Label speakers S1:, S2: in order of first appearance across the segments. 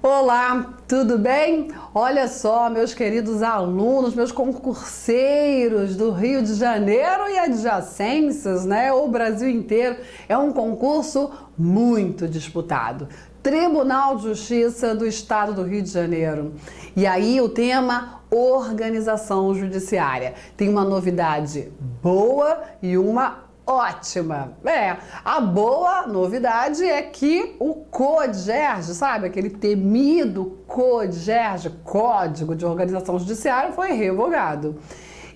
S1: Olá, tudo bem? Olha só, meus queridos alunos, meus concurseiros do Rio de Janeiro e adjacências, né? O Brasil inteiro. É um concurso muito disputado. Tribunal de Justiça do Estado do Rio de Janeiro. E aí o tema organização judiciária. Tem uma novidade boa e uma ótima. A boa novidade é que o CODGERJ, sabe, aquele temido CODGERJ, Código de Organização Judiciária, foi revogado.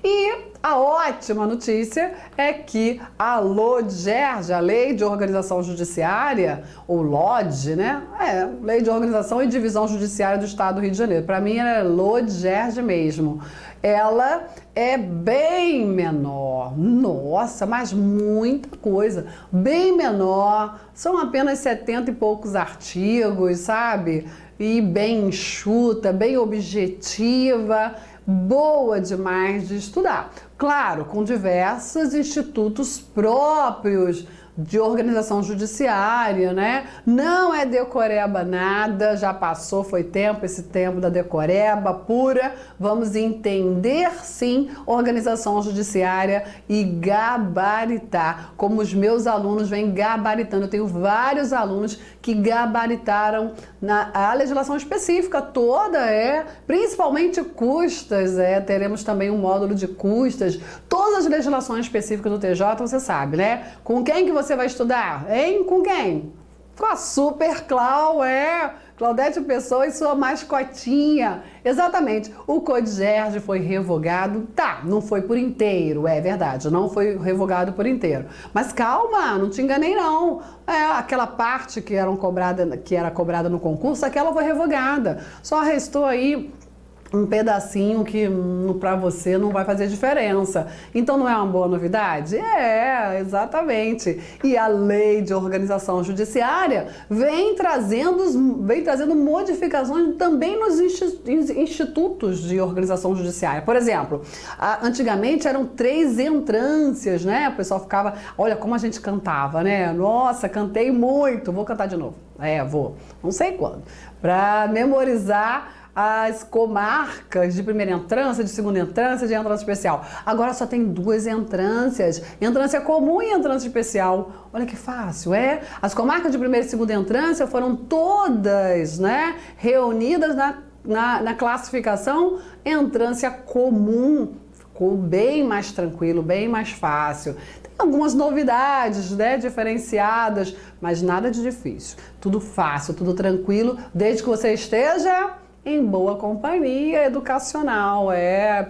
S1: E a ótima notícia é que a LODGERJ, a Lei de Organização Judiciária, ou LOD, né? Lei de Organização e Divisão Judiciária do Estado do Rio de Janeiro. Para mim, ela é LODGERJ mesmo. Ela é bem menor. Nossa, mas muita coisa. Bem menor. São apenas 70 e poucos artigos, sabe? E bem enxuta, bem objetiva. Boa demais de estudar. Claro, com diversos institutos próprios de organização judiciária, né? Não é decoreba nada, já passou, foi esse tempo da decoreba pura. Vamos entender, sim, organização judiciária e gabaritar, como os meus alunos vêm gabaritando. Eu tenho vários alunos que gabaritaram a legislação específica toda, principalmente custas, teremos também um módulo de custas, todas as legislações específicas do TJ, você sabe, né? Com quem que você vai estudar? Hein? Com quem? Com a Super Clau, Claudete Pessoa e sua mascotinha. Exatamente, o CODGERJ foi revogado, não foi por inteiro, é verdade, não foi revogado por inteiro. Mas calma, não te enganei não. Aquela parte que era cobrada no concurso, aquela foi revogada. Só restou aí um pedacinho que para você não vai fazer diferença. Então não é uma boa novidade? Exatamente. E a Lei de Organização Judiciária vem trazendo modificações também nos institutos de organização judiciária. Por exemplo, antigamente eram 3 entrâncias, né? O pessoal ficava, olha como a gente cantava, né? Nossa, cantei muito, vou cantar de novo. Vou, não sei quando. Para memorizar as comarcas de primeira entrância, de segunda entrância, de entrância especial. Agora só tem 2 entrâncias, entrância comum e entrância especial. Olha que fácil, As comarcas de primeira e segunda entrância foram todas, né, reunidas na classificação entrância comum. Ficou bem mais tranquilo, bem mais fácil. Tem algumas novidades, né, diferenciadas, mas nada de difícil. Tudo fácil, tudo tranquilo, desde que você esteja em boa companhia educacional,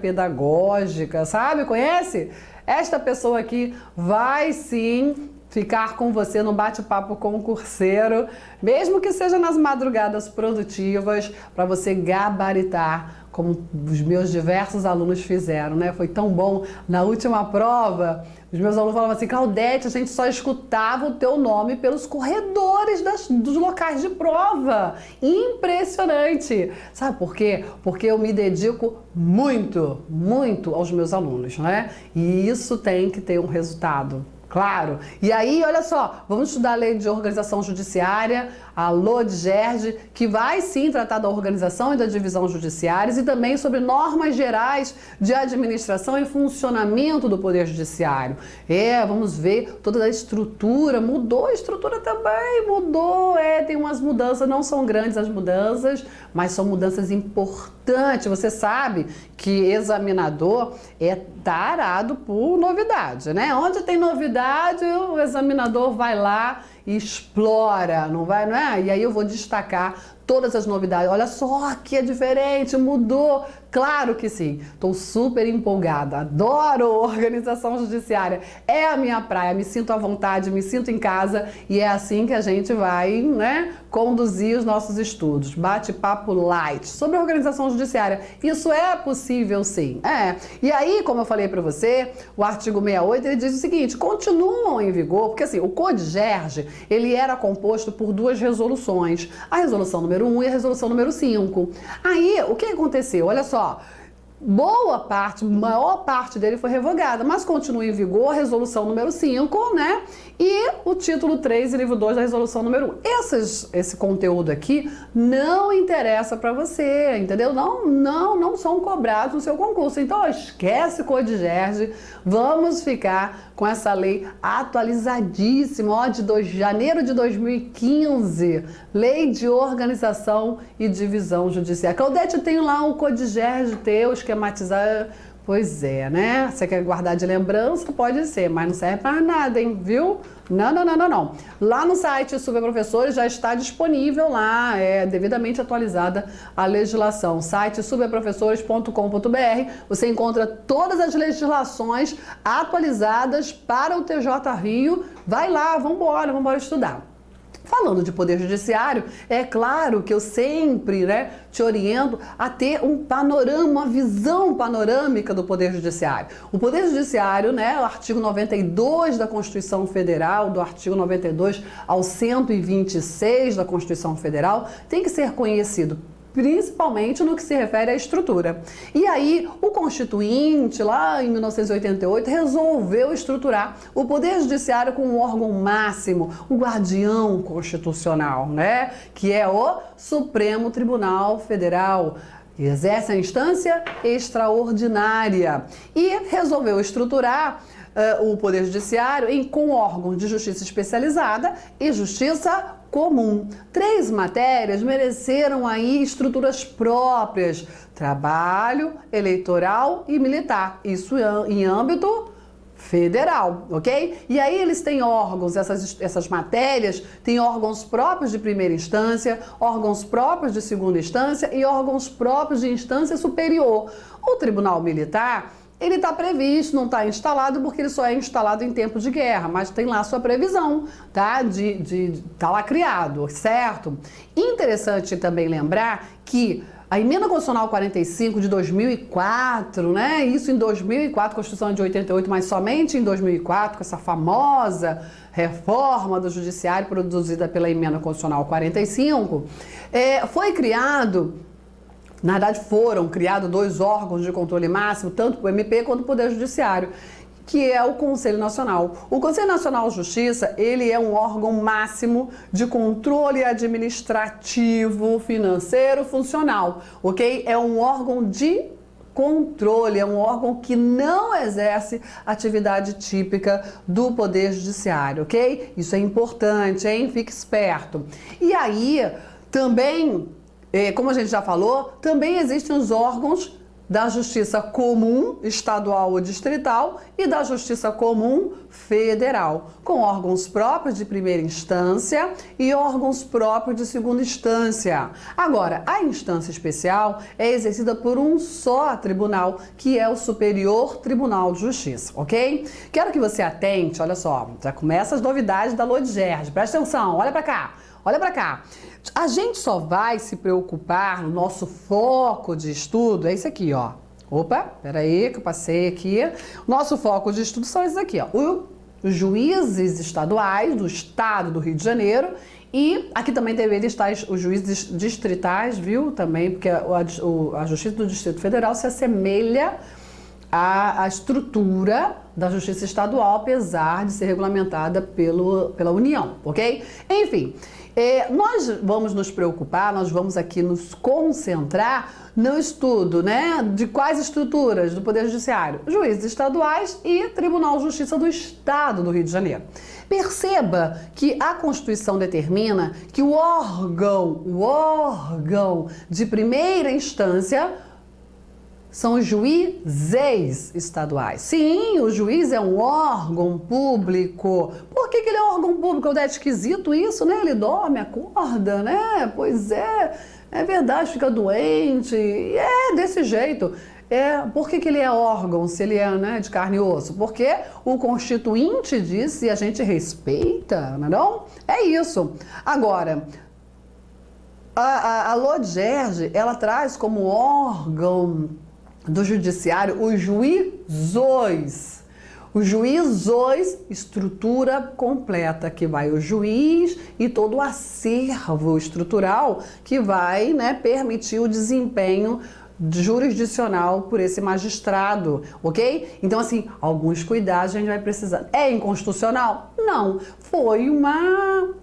S1: pedagógica, sabe? Conhece? Esta pessoa aqui vai sim ficar com você no bate-papo concurseiro, mesmo que seja nas madrugadas produtivas, para você gabaritar, como os meus diversos alunos fizeram, né? Foi tão bom. Na última prova, os meus alunos falavam assim, Claudete, a gente só escutava o teu nome pelos corredores dos locais de prova. Impressionante! Sabe por quê? Porque eu me dedico muito, muito aos meus alunos, né? E isso tem que ter um resultado. Claro. E aí, olha só, vamos estudar a Lei de Organização Judiciária, a LODGERJ, que vai sim tratar da organização e da divisão judiciárias e também sobre normas gerais de administração e funcionamento do Poder Judiciário. Vamos ver toda a estrutura, mudou a estrutura também, mudou, tem umas mudanças, não são grandes as mudanças, mas são mudanças importantes. Você sabe que examinador é tarado por novidade, né? Onde tem novidade, o examinador vai lá e explora, não é? E aí eu vou destacar todas as novidades. Olha só que é diferente, mudou. Claro que sim, estou super empolgada, adoro organização judiciária, é a minha praia, me sinto à vontade, me sinto em casa e é assim que a gente vai, né, conduzir os nossos estudos. Bate-papo light sobre organização judiciária, isso é possível sim, E aí, como eu falei para você, o artigo 68, ele diz o seguinte, continuam em vigor, porque assim, o CODGERJ, ele era composto por 2 resoluções, a resolução número 1 e a resolução número 5. Aí, o que aconteceu? Olha só, boa parte, maior parte dele foi revogada, mas continua em vigor a resolução número 5, né? E o título 3 e livro 2 da resolução número 1. Esse conteúdo aqui não interessa para você, entendeu? Não são cobrados no seu concurso. Então, ó, esquece Codigerd, vamos ficar com essa lei atualizadíssima, ó, de janeiro de 2015, Lei de Organização e Divisão Judiciária. Claudete, tem lá um Codigerd teu, esquematizar. Pois é, né? Você quer guardar de lembrança? Pode ser, mas não serve para nada, hein? Viu? Não. Lá no site Superprofessores já está disponível lá, devidamente atualizada a legislação. Site superprofessores.com.br. Você encontra todas as legislações atualizadas para o TJ Rio. Vai lá, vamos embora estudar. Falando de Poder Judiciário, é claro que eu sempre, te oriento a ter um panorama, uma visão panorâmica do Poder Judiciário. O Poder Judiciário, o artigo 92 da Constituição Federal, do artigo 92 ao 126 da Constituição Federal, tem que ser conhecido principalmente no que se refere à estrutura. E aí, o Constituinte, lá em 1988, resolveu estruturar o Poder Judiciário com um órgão máximo, o guardião constitucional, que é o Supremo Tribunal Federal, que exerce a instância extraordinária. E resolveu estruturar o Poder Judiciário com órgãos de justiça especializada e justiça comum. 3 matérias mereceram aí estruturas próprias: trabalho, eleitoral e militar. Isso em âmbito federal, ok? E aí eles têm órgãos, essas matérias têm órgãos próprios de primeira instância, órgãos próprios de segunda instância e órgãos próprios de instância superior. O Tribunal Militar, ele está previsto, não está instalado porque ele só é instalado em tempo de guerra, mas tem lá sua previsão, tá? Tá lá criado, certo? Interessante também lembrar que a Emenda Constitucional 45 de 2004, Isso em 2004, Constituição de 88, mas somente em 2004, com essa famosa reforma do Judiciário produzida pela Emenda Constitucional 45, foi criado. Na verdade, foram criados 2 órgãos de controle máximo, tanto para o MP quanto para o Poder Judiciário, que é o Conselho Nacional. O Conselho Nacional de Justiça, ele é um órgão máximo de controle administrativo, financeiro, funcional, ok? É um órgão de controle, é um órgão que não exerce atividade típica do Poder Judiciário, ok? Isso é importante, hein? Fique esperto. E aí, também, como a gente já falou, também existem os órgãos da Justiça Comum Estadual ou Distrital e da Justiça Comum Federal, com órgãos próprios de primeira instância e órgãos próprios de segunda instância. Agora, a instância especial é exercida por um só tribunal, que é o Superior Tribunal de Justiça, ok? Quero que você atente, olha só, já começa as novidades da Codigerd. Presta atenção, olha pra cá. Olha para cá, a gente só vai se preocupar no nosso foco de estudo, é isso aqui, ó. Opa, peraí que eu passei aqui. Nosso foco de estudo são esses aqui, ó. Os juízes estaduais do estado do Rio de Janeiro e aqui também deveria estar os juízes distritais, viu? Também, porque a Justiça do Distrito Federal se assemelha à estrutura da Justiça Estadual, apesar de ser regulamentada pela União, ok? Enfim, nós vamos nos preocupar, nós vamos aqui nos concentrar no estudo, de quais estruturas do Poder Judiciário? Juízes estaduais e Tribunal de Justiça do Estado do Rio de Janeiro. Perceba que a Constituição determina que o órgão de primeira instância são os juízes estaduais. Sim, o juiz é um órgão público. Por que ele é um órgão público? É esquisito isso, Ele dorme, acorda, Pois é verdade, fica doente. É desse jeito. Por que ele é órgão, se ele é de carne e osso? Porque o Constituinte disse e a gente respeita, não? É isso. Agora, a Codigerd, ela traz como órgão do judiciário os juízos. Os juízos, estrutura completa, que vai o juiz e todo o acervo estrutural que vai permitir o desempenho jurisdicional por esse magistrado, ok? Então, assim, alguns cuidados a gente vai precisar. É inconstitucional? Não. Foi uma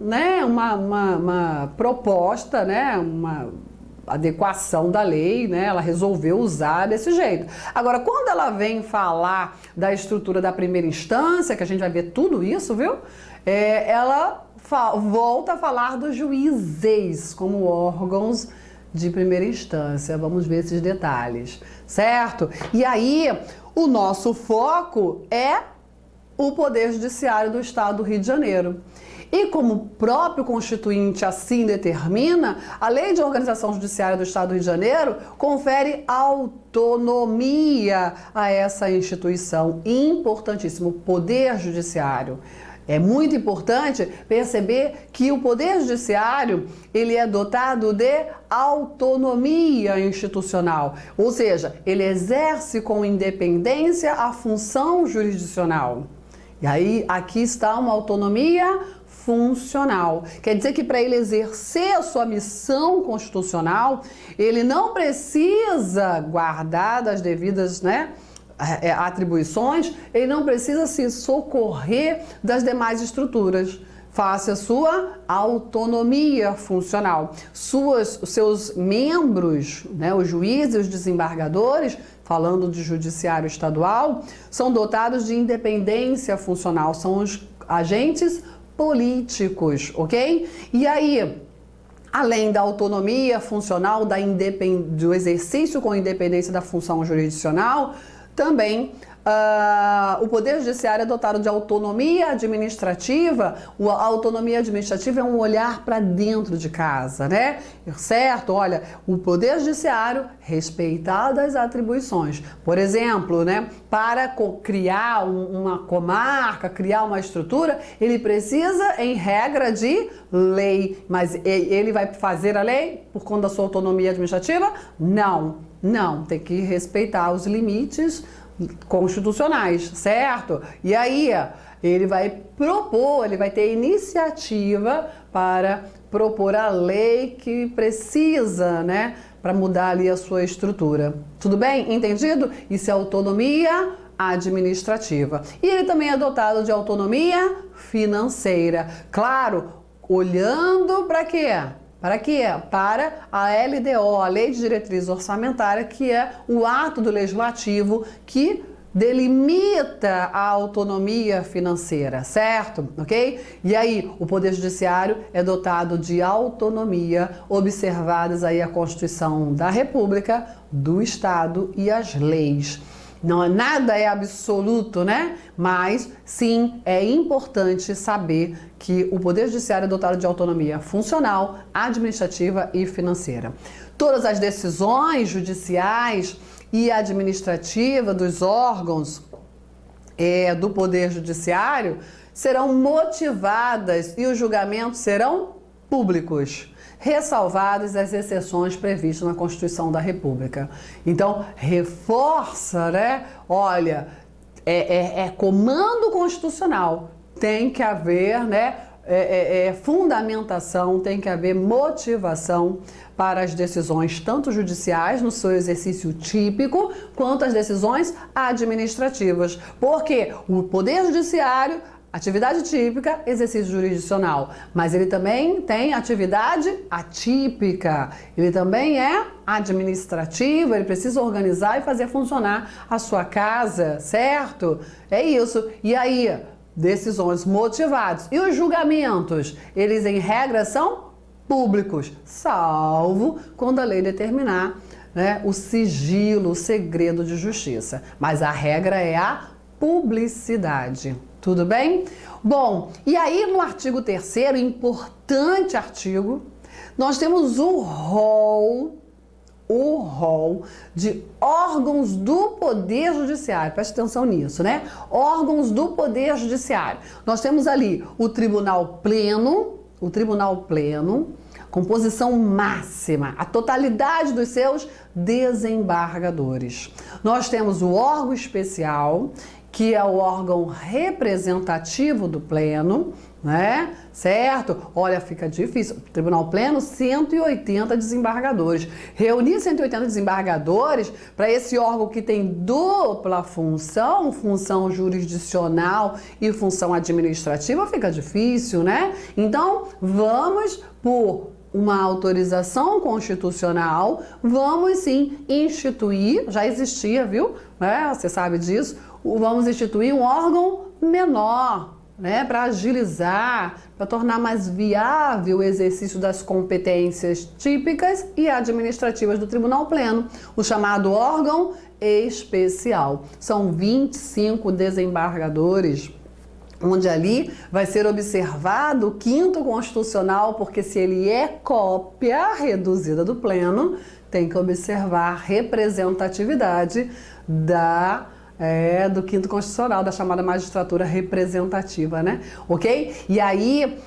S1: proposta, né? Uma adequação da lei, né? Ela resolveu usar desse jeito. Agora, quando ela vem falar da estrutura da primeira instância, que a gente vai ver tudo isso, viu? Ela volta a falar dos juízes como órgãos de primeira instância. Vamos ver esses detalhes, certo? E aí, o nosso foco é o Poder Judiciário do Estado do Rio de Janeiro. E como o próprio Constituinte assim determina, a Lei de Organização Judiciária do Estado do Rio de Janeiro confere autonomia a essa instituição. Importantíssimo, Poder Judiciário. É muito importante perceber que o Poder Judiciário, ele é dotado de autonomia institucional, ou seja, ele exerce com independência a função jurisdicional. E aí, aqui está uma autonomia funcional. Quer dizer que para ele exercer a sua missão constitucional, ele não precisa guardar das devidas, atribuições, ele não precisa se socorrer das demais estruturas. Faça a sua autonomia funcional. Seus membros, os juízes e os desembargadores, falando de judiciário estadual, são dotados de independência funcional, são os agentes políticos, ok? E aí, além da autonomia funcional, do exercício com independência da função jurisdicional, também o Poder Judiciário é dotado de autonomia administrativa. A autonomia administrativa é um olhar para dentro de casa, né? Certo? Olha, o Poder Judiciário, respeitadas as atribuições. Por exemplo, para criar uma comarca, criar uma estrutura, ele precisa, em regra, de lei. Mas ele vai fazer a lei por conta da sua autonomia administrativa? Não. Tem que respeitar os limites constitucionais, certo? E aí, ele vai ter iniciativa para propor a lei que precisa, para mudar ali a sua estrutura. Tudo bem? Entendido? Isso é autonomia administrativa. E ele também é dotado de autonomia financeira. Claro, olhando para quê? Para quê? Para a LDO, a Lei de Diretriz Orçamentária, que é o ato do Legislativo que delimita a autonomia financeira, certo? Ok? E aí, o Poder Judiciário é dotado de autonomia, observadas aí a Constituição da República, do Estado e as leis. Nada é absoluto, Mas, sim, é importante saber que o Poder Judiciário é dotado de autonomia funcional, administrativa e financeira. Todas as decisões judiciais e administrativas dos órgãos do Poder Judiciário serão motivadas e os julgamentos serão públicos, ressalvadas as exceções previstas na Constituição da República. Então, reforça, Olha, comando constitucional, tem que haver, fundamentação, tem que haver motivação para as decisões, tanto judiciais, no seu exercício típico, quanto as decisões administrativas. Porque o Poder Judiciário, atividade típica, exercício jurisdicional, mas ele também tem atividade atípica, ele também é administrativo, ele precisa organizar e fazer funcionar a sua casa, certo? É isso. E aí, decisões motivadas. E os julgamentos, eles em regra são públicos, salvo quando a lei determinar o sigilo, o segredo de justiça. Mas a regra é a publicidade. Tudo bem? Bom, e aí no artigo 3º, importante artigo, nós temos o rol de órgãos do Poder Judiciário. Preste atenção nisso, Órgãos do Poder Judiciário. Nós temos ali o Tribunal Pleno, composição máxima, a totalidade dos seus desembargadores. Nós temos o órgão especial, que é o órgão representativo do Pleno, né? Certo? Olha, fica difícil. Tribunal Pleno, 180 desembargadores. Reunir 180 desembargadores para esse órgão que tem dupla função, função jurisdicional e função administrativa, fica difícil, né? Então, vamos por uma autorização constitucional, vamos sim instituir, já existia, viu? Você sabe disso, vamos instituir um órgão menor, né, para agilizar, para tornar mais viável o exercício das competências típicas e administrativas do Tribunal Pleno, o chamado órgão especial. São 25 desembargadores, onde ali vai ser observado o 5º constitucional, porque se ele é cópia reduzida do Pleno, tem que observar a representatividade do 5º constitucional, da chamada magistratura representativa, né? Ok? E aí,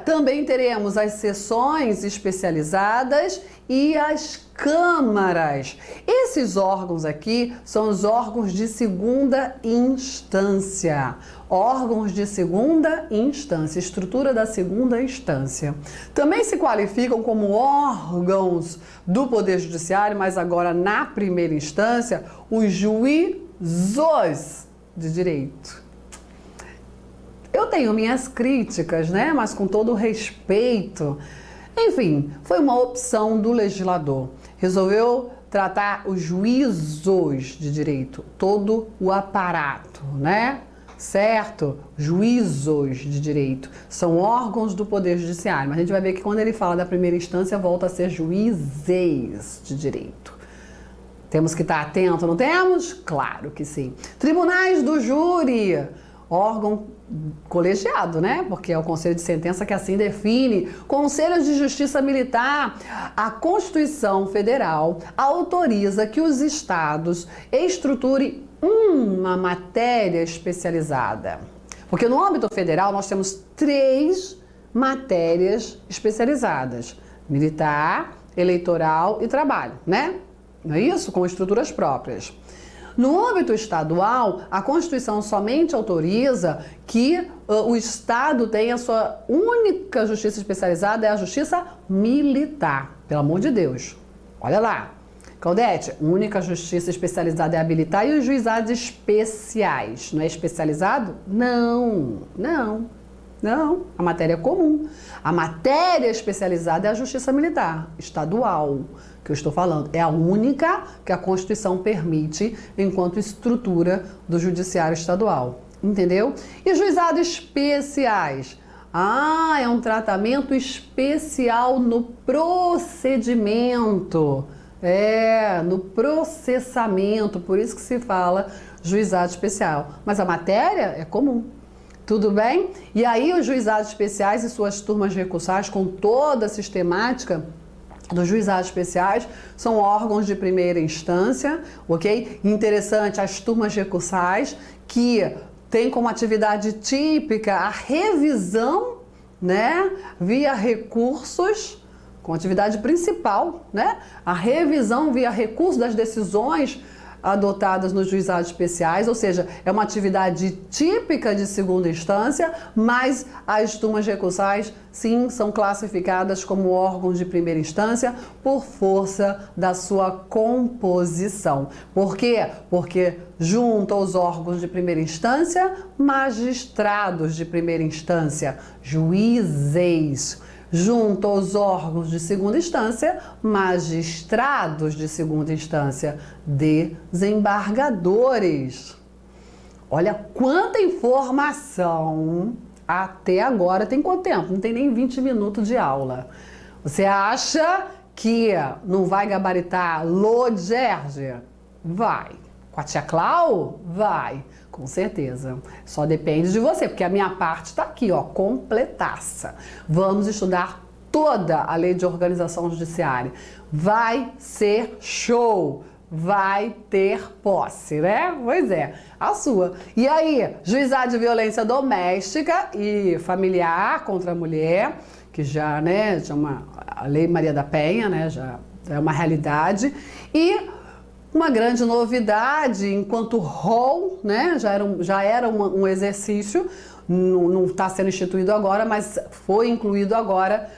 S1: também teremos as sessões especializadas e as câmaras. Esses órgãos aqui são os órgãos de segunda instância. Órgãos de segunda instância, estrutura da segunda instância. Também se qualificam como órgãos do Poder Judiciário, mas agora na primeira instância, os juízes de direito. Eu tenho minhas críticas, né? Mas com todo o respeito. Enfim, foi uma opção do legislador. Resolveu tratar os juízes de direito, todo o aparato, né? Certo? Juízes de direito são órgãos do Poder Judiciário, mas a gente vai ver que quando ele fala da primeira instância, volta a ser juízes de direito. Temos que estar atento, não temos? Claro que sim. Tribunais do júri, órgão colegiado, né? Porque é o Conselho de Sentença que assim define. Conselho de Justiça Militar. A Constituição Federal autoriza que os estados estruturem uma matéria especializada. Porque no âmbito federal nós temos 3 matérias especializadas: militar, eleitoral e trabalho, né? Não é isso? Com estruturas próprias. No âmbito estadual, a Constituição somente autoriza que o Estado tenha a sua única justiça especializada, é a justiça militar. Pelo amor de Deus. Olha lá. Claudete, única justiça especializada é a militar e os juizados especiais. Não é especializado? Não. A matéria é comum. A matéria especializada é a justiça militar, estadual, que eu estou falando. É a única que a Constituição permite enquanto estrutura do judiciário estadual. Entendeu? E juizados especiais? É um tratamento especial no procedimento. No processamento. Por isso que se fala juizado especial. Mas a matéria é comum. Tudo bem? E aí os juizados especiais e suas turmas recursais, com toda a sistemática dos juizados especiais, são órgãos de primeira instância, ok? Interessante, as turmas recursais, que têm como atividade típica a revisão, né, via recursos, com atividade principal, né, a revisão via recurso das decisões adotadas nos juizados especiais, ou seja, é uma atividade típica de segunda instância, mas as turmas recursais, sim, são classificadas como órgãos de primeira instância por força da sua composição. Por quê? Porque junto aos órgãos de primeira instância, magistrados de primeira instância, juízes. Junto aos órgãos de segunda instância, magistrados de segunda instância, desembargadores. Olha quanta informação até agora. Tem quanto tempo? Não tem nem 20 minutos de aula. Você acha que não vai gabaritar Lodgerge? Vai. Com a tia Clau? Vai. Com certeza. Só depende de você, porque a minha parte está aqui, ó, completaça. Vamos estudar toda a Lei de Organização Judiciária. Vai ser show. Vai ter posse, né? Pois é, a sua. E aí, juizado de violência doméstica e familiar contra a mulher, que já, né, a Lei Maria da Penha, né, já é uma realidade. E uma grande novidade, enquanto rol, né, já era um exercício, não está sendo instituído agora, mas foi incluído agora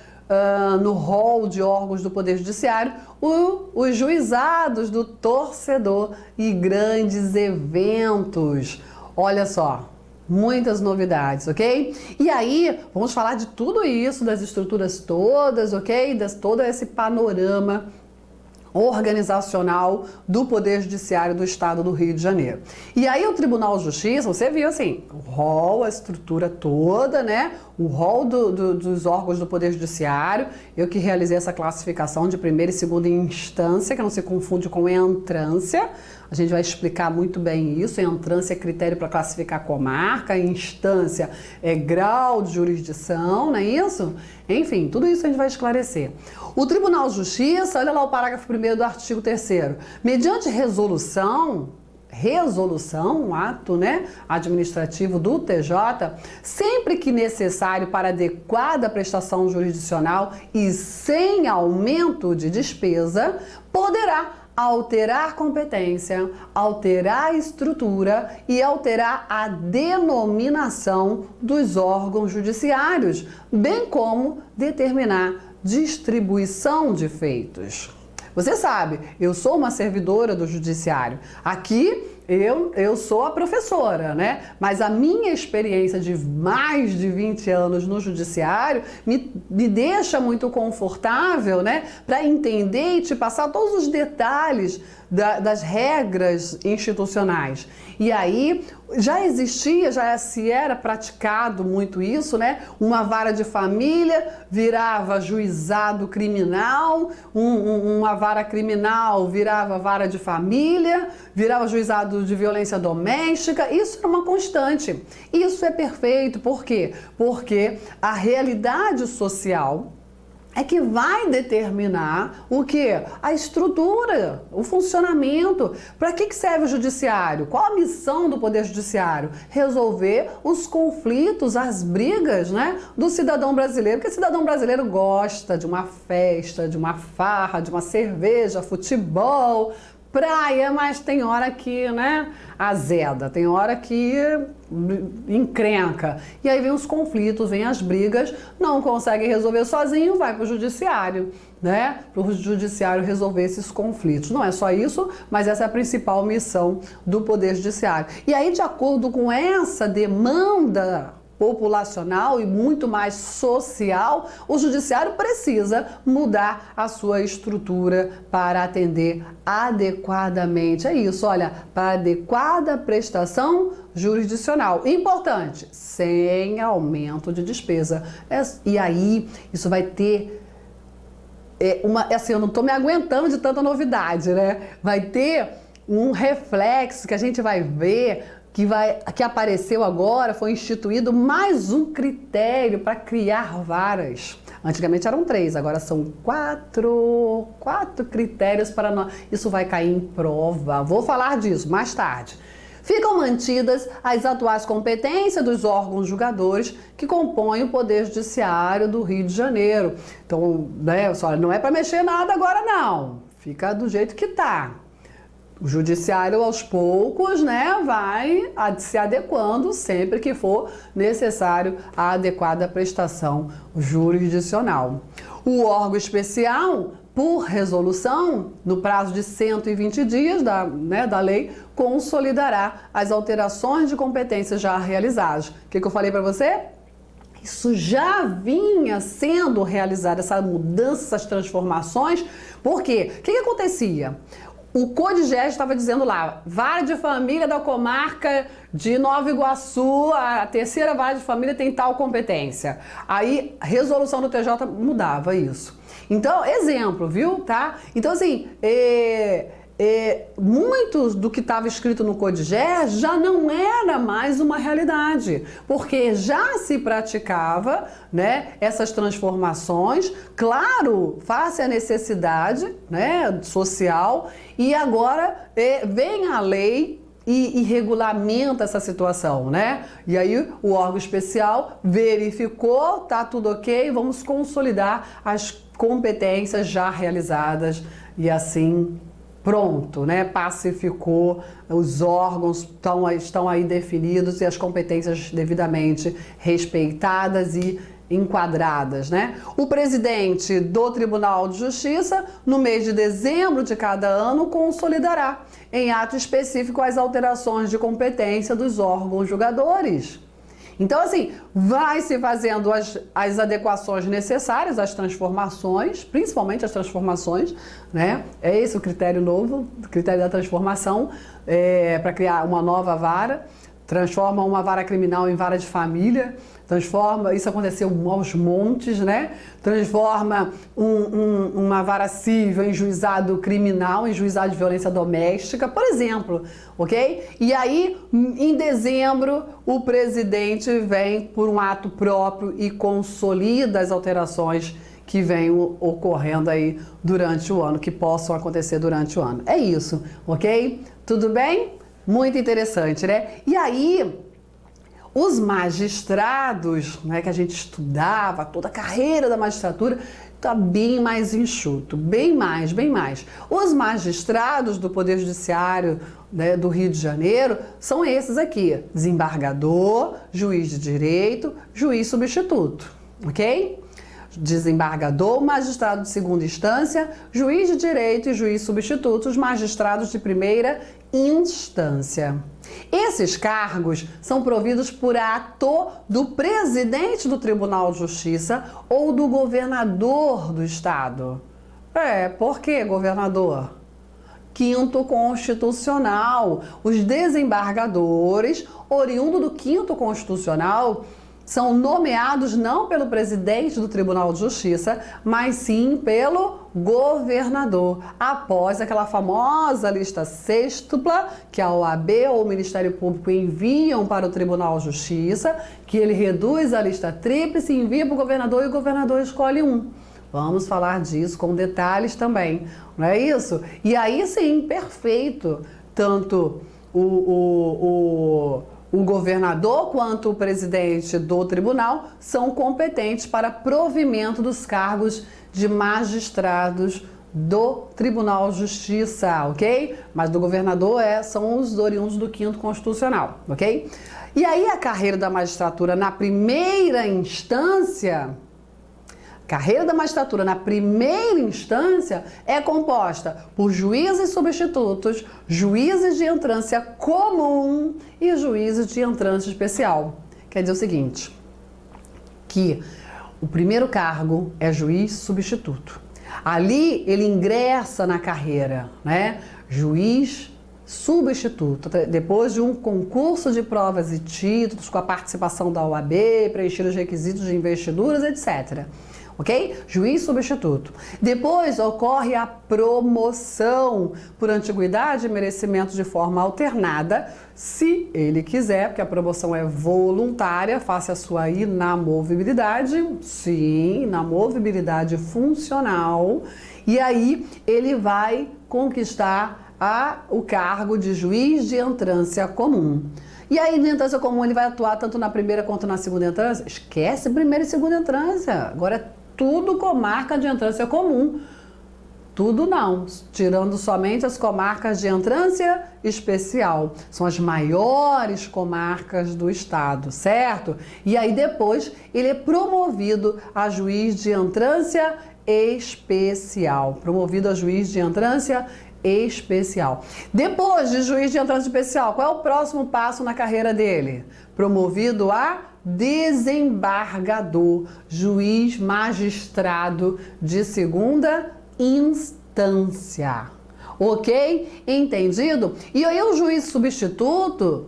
S1: no rol de órgãos do Poder Judiciário, os juizados do torcedor e grandes eventos. Olha só, muitas novidades, ok? E aí, vamos falar de tudo isso, das estruturas todas, ok? Todo esse panorama organizacional do Poder Judiciário do Estado do Rio de Janeiro. E aí o Tribunal de Justiça, você viu assim, o rol, a estrutura toda, né? O rol dos órgãos do Poder Judiciário, eu que realizei essa classificação de primeira e segunda instância, que não se confunde com entrância. A gente vai explicar muito bem isso. Entrância é critério para classificar comarca, instância é grau de jurisdição, não é isso? Enfim, tudo isso a gente vai esclarecer. O Tribunal de Justiça, olha lá o parágrafo 1º do artigo 3º. Mediante resolução, um ato, né, administrativo do TJ, sempre que necessário para adequada prestação jurisdicional e sem aumento de despesa, poderá alterar competência, alterar a estrutura e alterar a denominação dos órgãos judiciários, bem como determinar distribuição de feitos. Você sabe, eu sou uma servidora do judiciário. Aqui eu sou a professora, né? Mas a minha experiência de mais de 20 anos no judiciário me deixa muito confortável, né? Para entender e te passar todos os detalhes das regras institucionais. E aí já existia, já se era praticado muito isso, né? Uma vara de família virava juizado criminal, uma vara criminal virava vara de família, virava juizado de violência doméstica. Isso é uma constante. Isso é perfeito. Por quê? Porque a realidade social é que vai determinar o quê? A estrutura, o funcionamento. Para que serve o judiciário? Qual a missão do Poder Judiciário? Resolver os conflitos, as brigas, né, do cidadão brasileiro. Porque o cidadão brasileiro gosta de uma festa, de uma farra, de uma cerveja, futebol, praia, mas tem hora que, né, azeda, tem hora que encrenca. E aí vem os conflitos, vem as brigas, não consegue resolver sozinho, vai para o judiciário, né, para o judiciário resolver esses conflitos. Não é só isso, mas essa é a principal missão do Poder Judiciário. E aí, de acordo com essa demanda populacional e muito mais social, o judiciário precisa mudar a sua estrutura para atender adequadamente. É isso, olha, para adequada prestação jurisdicional. Importante, sem aumento de despesa. E aí, isso vai ter assim, eu não estou me aguentando de tanta novidade, né? Vai ter um reflexo que a gente vai ver que apareceu agora, foi instituído mais um critério para criar varas. Antigamente eram 3, agora são 4 critérios para nós. Isso vai cair em prova. Vou falar disso mais tarde. Ficam mantidas as atuais competências dos órgãos julgadores que compõem o Poder Judiciário do Rio de Janeiro. Então, né, não é para mexer nada agora não. Fica do jeito que está. O judiciário, aos poucos, né, vai se adequando sempre que for necessário a adequada prestação jurisdicional. O órgão especial, por resolução, no prazo de 120 dias da lei, consolidará as alterações de competências já realizadas. O que eu falei para você? Isso já vinha sendo realizado, essa mudança, essas transformações. Por quê? O que acontecia? O CODIGES estava dizendo lá, vara de família da comarca de Nova Iguaçu, a terceira vara de família tem tal competência. Aí, a resolução do TJ mudava isso. Então, exemplo, viu? Tá? Então, assim, muitos do que estava escrito no CODIGES já não era mais uma realidade, porque já se praticava, né, essas transformações, claro, face à necessidade, né, social, e agora vem a lei e regulamenta essa situação, né? E aí o órgão especial verificou, tá tudo ok, vamos consolidar as competências já realizadas e assim pronto, né? Pacificou, os órgãos estão aí definidos e as competências devidamente respeitadas e enquadradas, né? O presidente do Tribunal de Justiça, no mês de dezembro de cada ano, consolidará em ato específico as alterações de competência dos órgãos julgadores. Então, assim, vai se fazendo as adequações necessárias, as transformações, principalmente as transformações, né? É esse o critério novo, o critério da transformação, para criar uma nova vara. Transforma uma vara criminal em vara de família, transforma, isso aconteceu aos montes, né? Transforma uma vara civil em juizado criminal, em juizado de violência doméstica, por exemplo, ok? E aí, em dezembro, o presidente vem por um ato próprio e consolida as alterações que venham ocorrendo aí durante o ano, que possam acontecer durante o ano. É isso, ok? Tudo bem? Muito interessante, né? E aí, os magistrados, né, que a gente estudava, toda a carreira da magistratura, está bem mais enxuto, bem mais. Os magistrados do Poder Judiciário, né, do Rio de Janeiro são esses aqui: desembargador, juiz de direito, juiz substituto, ok? Desembargador, magistrado de segunda instância, juiz de direito e juiz substituto, os magistrados de primeira instância. Esses cargos são providos por ato do presidente do Tribunal de Justiça ou do governador do estado. Por que governador? Quinto constitucional. Os desembargadores, oriundo do quinto constitucional, são nomeados não pelo presidente do Tribunal de Justiça, mas sim pelo governador, após aquela famosa lista sêxtupla que a OAB ou o Ministério Público enviam para o Tribunal de Justiça, que ele reduz a lista tríplice, envia para o governador e o governador escolhe um. Vamos falar disso com detalhes também, não é isso? E aí sim, perfeito, tanto o governador quanto o presidente do tribunal são competentes para provimento dos cargos de magistrados do Tribunal de Justiça, ok? Mas do governador são os oriundos do quinto constitucional, ok? E aí a carreira da magistratura na primeira instância... Carreira da magistratura na primeira instância é composta por juízes substitutos, juízes de entrância comum e juízes de entrância especial. Quer dizer o seguinte, que o primeiro cargo é juiz substituto. Ali ele ingressa na carreira, né? Juiz substituto, depois de um concurso de provas e títulos com a participação da OAB, preencher os requisitos de investiduras, etc. Ok? Juiz substituto. Depois ocorre a promoção por antiguidade e merecimento de forma alternada, se ele quiser, porque a promoção é voluntária, face a sua inamovibilidade, sim, inamovibilidade funcional, e aí ele vai conquistar o cargo de juiz de entrância comum. E aí, na entrância comum, ele vai atuar tanto na primeira quanto na segunda entrância? Esquece primeira e segunda entrância. Agora é tudo comarca de entrância comum. Tudo não, tirando somente as comarcas de entrância especial. São as maiores comarcas do estado, certo? E aí depois ele é promovido a juiz de entrância especial. Promovido a juiz de entrância especial. Depois de juiz de entrância especial, qual é o próximo passo na carreira dele? Promovido a desembargador, juiz magistrado de segunda instância. Ok? Entendido? E aí o juiz substituto,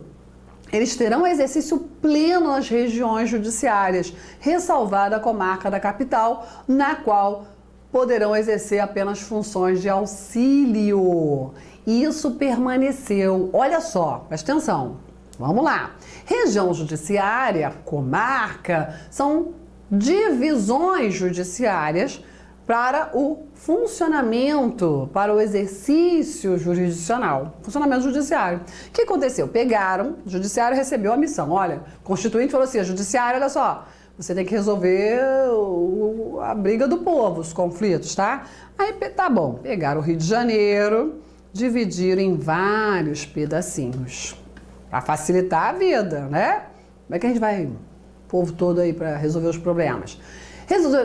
S1: eles terão exercício pleno nas regiões judiciárias, ressalvada a comarca da capital, na qual poderão exercer apenas funções de auxílio. Isso permaneceu. Olha só, presta atenção. Vamos lá. Região judiciária, comarca, são divisões judiciárias para o funcionamento, para o exercício jurisdicional. Funcionamento judiciário. O que aconteceu? Pegaram, o judiciário recebeu a missão. Olha, o constituinte falou assim, judiciário, olha só, você tem que resolver a briga do povo, os conflitos, tá? Aí, tá bom, pegaram o Rio de Janeiro, dividir em vários pedacinhos. Para facilitar a vida, né? Como é que a gente vai, o povo todo aí, para resolver os problemas?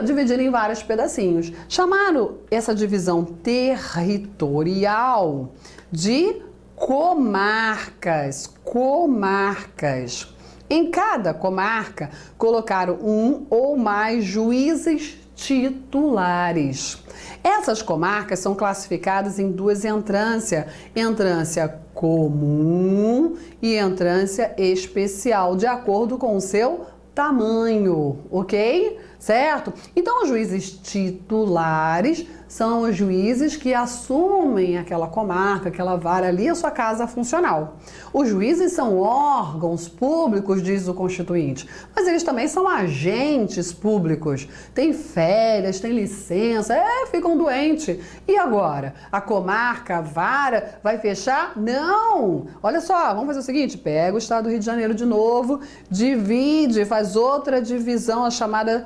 S1: Dividir em vários pedacinhos. Chamaram essa divisão territorial de comarcas. Comarcas. Em cada comarca, colocaram um ou mais juízes titulares. Essas comarcas são classificadas em duas entrâncias: entrância comum e entrância especial, de acordo com o seu tamanho, ok? Certo? Então, os juízes titulares são os juízes que assumem aquela comarca, aquela vara ali, a sua casa funcional. Os juízes são órgãos públicos, diz o Constituinte, mas eles também são agentes públicos. Tem férias, tem licença, ficam doentes. E agora? A comarca, a vara, vai fechar? Não! Olha só, vamos fazer o seguinte, pega o estado do Rio de Janeiro de novo, divide, faz outra divisão, a chamada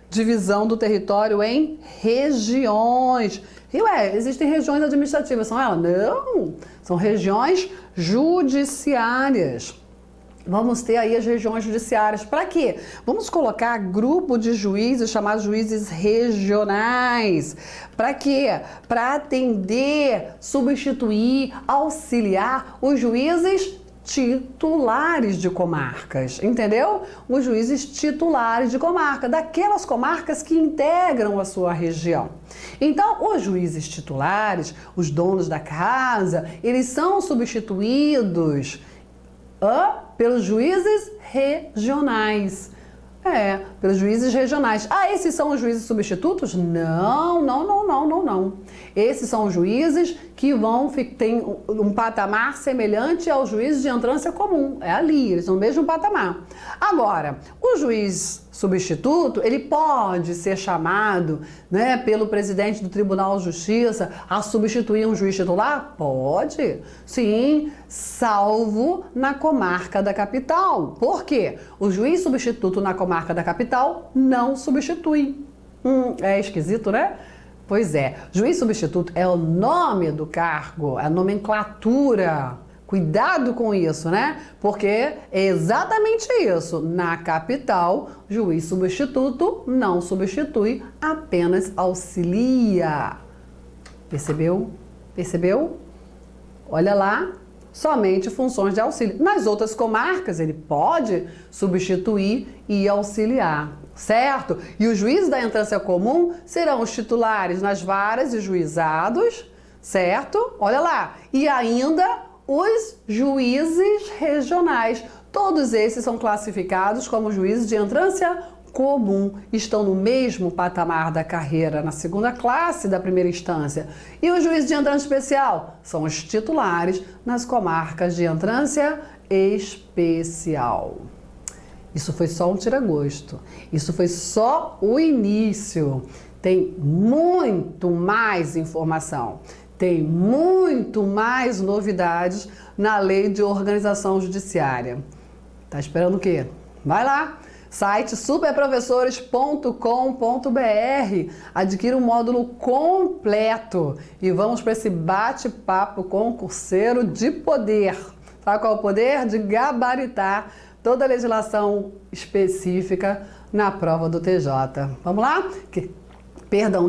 S1: divisão do território em regiões. E existem regiões administrativas, são elas? Não, são regiões judiciárias. Vamos ter aí as regiões judiciárias. Para quê? Vamos colocar grupo de juízes chamados juízes regionais. Para quê? Para atender, substituir, auxiliar os juízes titulares de comarcas, entendeu? Os juízes titulares de comarca, daquelas comarcas que integram a sua região. Então, os juízes titulares, os donos da casa, eles são substituídos pelos juízes regionais. Pelos juízes regionais. Esses são os juízes substitutos? Não. Esses são os juízes que têm um patamar semelhante aos juízes de entrância comum. É ali, eles são no mesmo patamar. Agora, o juiz substituto, ele pode ser chamado, né, pelo presidente do Tribunal de Justiça a substituir um juiz titular? Pode, sim, salvo na comarca da capital. Por quê? O juiz substituto na comarca da capital não substitui. É esquisito, né? Pois é, juiz substituto é o nome do cargo, a nomenclatura. Cuidado com isso, né? Porque é exatamente isso. Na capital, juiz substituto não substitui, apenas auxilia. Percebeu? Percebeu? Olha lá, somente funções de auxílio. Nas outras comarcas, ele pode substituir e auxiliar, certo? E os juízes da entrância comum serão os titulares nas varas e juizados, certo? Olha lá. E ainda os juízes regionais. Todos esses são classificados como juízes de entrância comum, estão no mesmo patamar da carreira, na segunda classe da primeira instância. E os juízes de entrância especial são os titulares nas comarcas de entrância especial. Isso foi só um tira-gosto. Isso foi só o início. Tem muito mais informação. Tem muito mais novidades na Lei de Organização Judiciária. Tá esperando o quê? Vai lá! Site superprofessores.com.br. Adquira um módulo completo e vamos para esse bate-papo concurseiro de poder. Sabe qual é o poder? De gabaritar toda a legislação específica na prova do TJ. Vamos lá?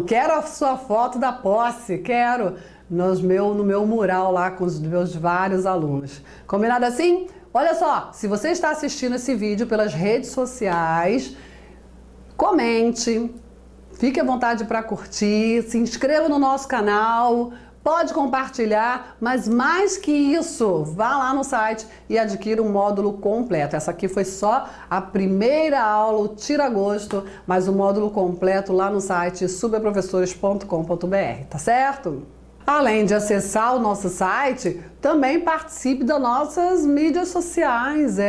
S1: Quero a sua foto da posse, quero no meu mural lá com os meus vários alunos. Combinado assim? Olha só, se você está assistindo esse vídeo pelas redes sociais, comente, fique à vontade para curtir, se inscreva no nosso canal, pode compartilhar, mas mais que isso, vá lá no site e adquira um módulo completo. Essa aqui foi só a primeira aula, o tira-gosto, mas o módulo completo lá no site superprofessores.com.br, tá certo? Além de acessar o nosso site, também participe das nossas mídias sociais,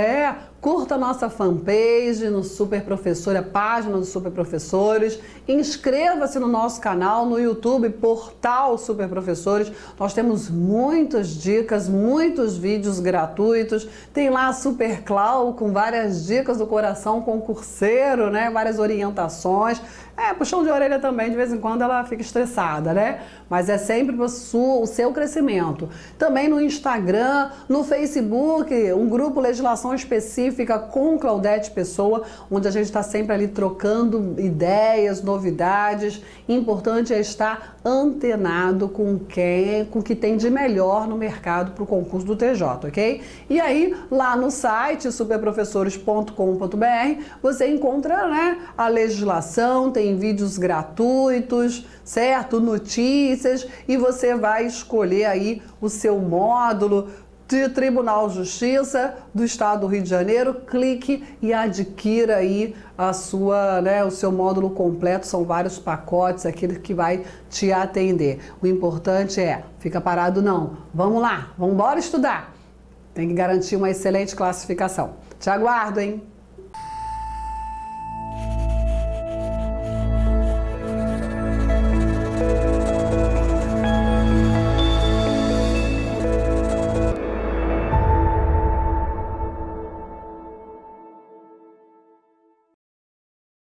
S1: curta a nossa fanpage no Super Professor, a página do Super Professores, inscreva-se no nosso canal no YouTube, Portal Super Professores. Nós temos muitas dicas, muitos vídeos gratuitos, tem lá a Super Clau com várias dicas do coração concurseiro, né? Várias orientações. Puxão de orelha também, de vez em quando ela fica estressada, né? Mas é sempre o seu crescimento. Também no Instagram, no Facebook, um grupo Legislação Específica com Claudete Pessoa, onde a gente está sempre ali trocando ideias, novidades. Importante é estar antenado com o que tem de melhor no mercado para o concurso do TJ, ok? E aí, lá no site superprofessores.com.br, você encontra, né, a legislação, tem vídeos gratuitos, certo? Notícias, e você vai escolher aí o seu módulo de Tribunal de Justiça do Estado do Rio de Janeiro. Clique e adquira aí a sua, né, o seu módulo completo. São vários pacotes, aquele que vai te atender. O importante é, fica parado não. Vamos lá, vamos embora estudar. Tem que garantir uma excelente classificação. Te aguardo, hein?